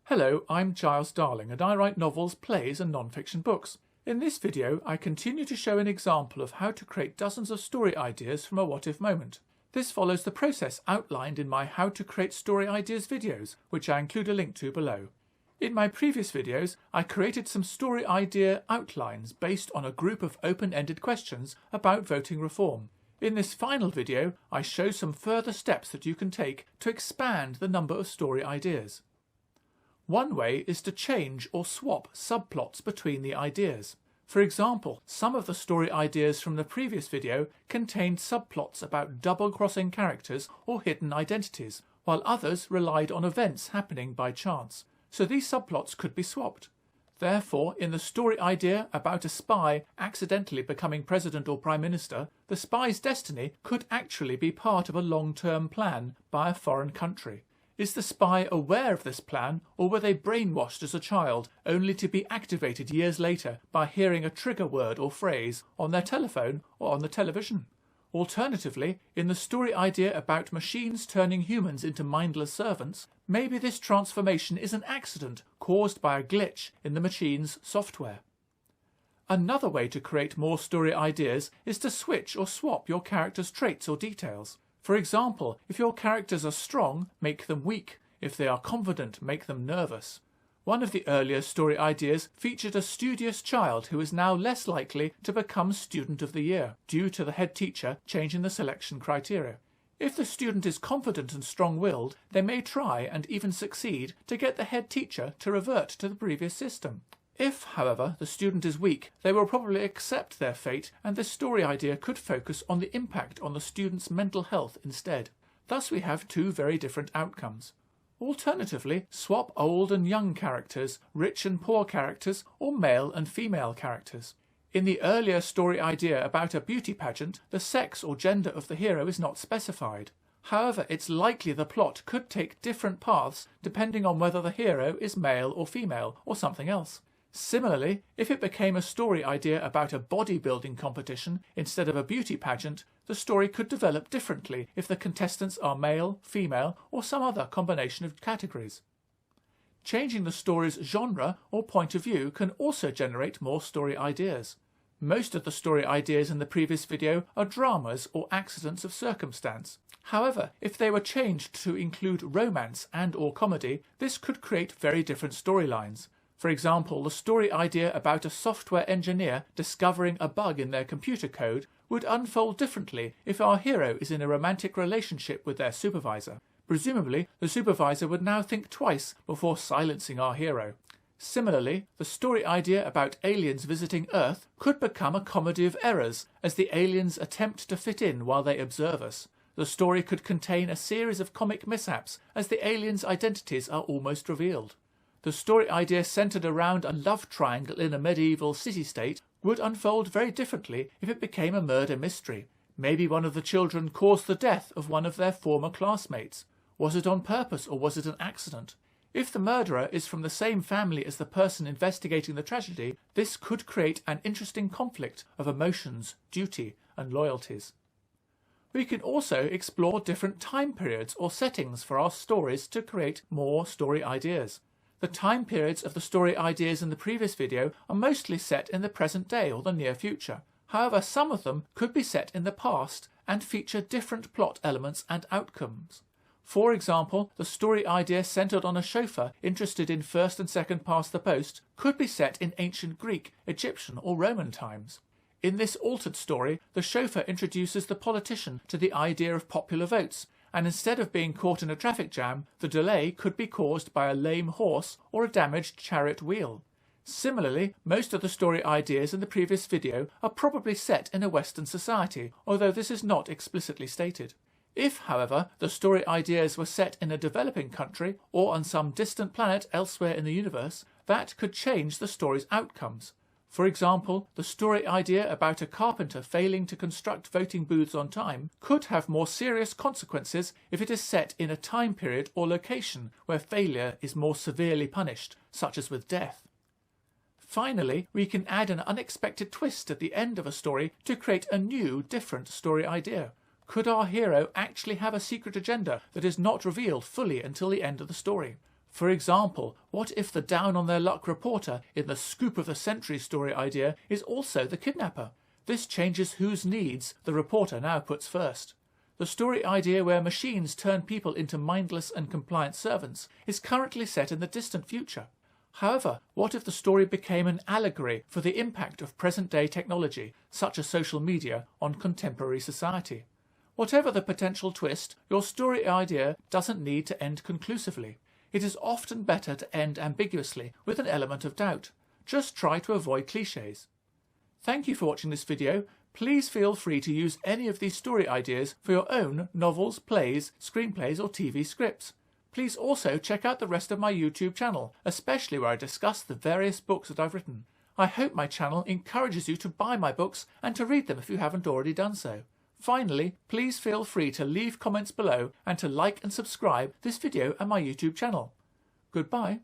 Hello, I'm Giles Darling and I write novels, plays and non-fiction books. In this video, I continue to show an example of how to create dozens of story ideas from a what-if moment. This follows the process outlined in my How to Create Story Ideas videos, which I include a link to below. In my previous videos, I created some story idea outlines based on a group of open-ended questions about voting reform. In this final video, I show some further steps that you can take to expand the number of story ideas. One way is to change or swap subplots between the ideas. For example, some of the story ideas from the previous video contained subplots about double-crossing characters or hidden identities, while others relied on events happening by chance. So these subplots could be swapped. Therefore, in the story idea about a spy accidentally becoming president or prime minister, the spy's destiny could actually be part of a long-term plan by a foreign country. Is the spy aware of this plan, or were they brainwashed as a child, only to be activated years later by hearing a trigger word or phrase on their telephone or on the television? Alternatively, in the story idea about machines turning humans into mindless servants, maybe this transformation is an accident caused by a glitch in the machine's software. Another way to create more story ideas is to switch or swap your character's traits or details. For example, if your characters are strong, make them weak. If they are confident, make them nervous. One of the earlier story ideas featured a studious child who is now less likely to become Student of the Year, due to the head teacher changing the selection criteria. If the student is confident and strong-willed, they may try and even succeed to get the head teacher to revert to the previous system. If, however, the student is weak, they will probably accept their fate, and this story idea could focus on the impact on the student's mental health instead. Thus we have two very different outcomes. Alternatively, swap old and young characters, rich and poor characters, or male and female characters. In the earlier story idea about a beauty pageant, the sex or gender of the hero is not specified. However, it's likely the plot could take different paths depending on whether the hero is male or female, or something else. Similarly, if it became a story idea about a bodybuilding competition instead of a beauty pageant, the story could develop differently if the contestants are male, female, or some other combination of categories. Changing the story's genre or point of view can also generate more story ideas. Most of the story ideas in the previous video are dramas or accidents of circumstance. However, if they were changed to include romance and/or comedy, this could create very different storylines. For example, the story idea about a software engineer discovering a bug in their computer code would unfold differently if our hero is in a romantic relationship with their supervisor. Presumably, the supervisor would now think twice before silencing our hero. Similarly, the story idea about aliens visiting Earth could become a comedy of errors as the aliens attempt to fit in while they observe us. The story could contain a series of comic mishaps as the aliens' identities are almost revealed. The story idea centered around a love triangle in a medieval city-state would unfold very differently if it became a murder mystery. Maybe one of the children caused the death of one of their former classmates. Was it on purpose or was it an accident? If the murderer is from the same family as the person investigating the tragedy, this could create an interesting conflict of emotions, duty, and loyalties. We can also explore different time periods or settings for our stories to create more story ideas. The time periods of the story ideas in the previous video are mostly set in the present day or the near future. However, some of them could be set in the past and feature different plot elements and outcomes. For example, the story idea centered on a chauffeur interested in first and second past the post could be set in ancient Greek, Egyptian or Roman times. In this altered story, the chauffeur introduces the politician to the idea of popular votes, and instead of being caught in a traffic jam, the delay could be caused by a lame horse or a damaged chariot wheel. Similarly, most of the story ideas in the previous video are probably set in a Western society, although this is not explicitly stated. If, however, the story ideas were set in a developing country or on some distant planet elsewhere in the universe, that could change the story's outcomes. For example, the story idea about a carpenter failing to construct voting booths on time could have more serious consequences if it is set in a time period or location where failure is more severely punished, such as with death. Finally, we can add an unexpected twist at the end of a story to create a new, different story idea. Could our hero actually have a secret agenda that is not revealed fully until the end of the story? For example, what if the down-on-their-luck reporter in the scoop of the century story idea is also the kidnapper? This changes whose needs the reporter now puts first. The story idea where machines turn people into mindless and compliant servants is currently set in the distant future. However, what if the story became an allegory for the impact of present-day technology, such as social media, on contemporary society? Whatever the potential twist, your story idea doesn't need to end conclusively. It is often better to end ambiguously with an element of doubt. Just try to avoid clichés. Thank you for watching this video. Please feel free to use any of these story ideas for your own novels, plays, screenplays or TV scripts. Please also check out the rest of my YouTube channel, especially where I discuss the various books that I've written. I hope my channel encourages you to buy my books and to read them if you haven't already done so. Finally, please feel free to leave comments below and to like and subscribe this video and my YouTube channel. Goodbye.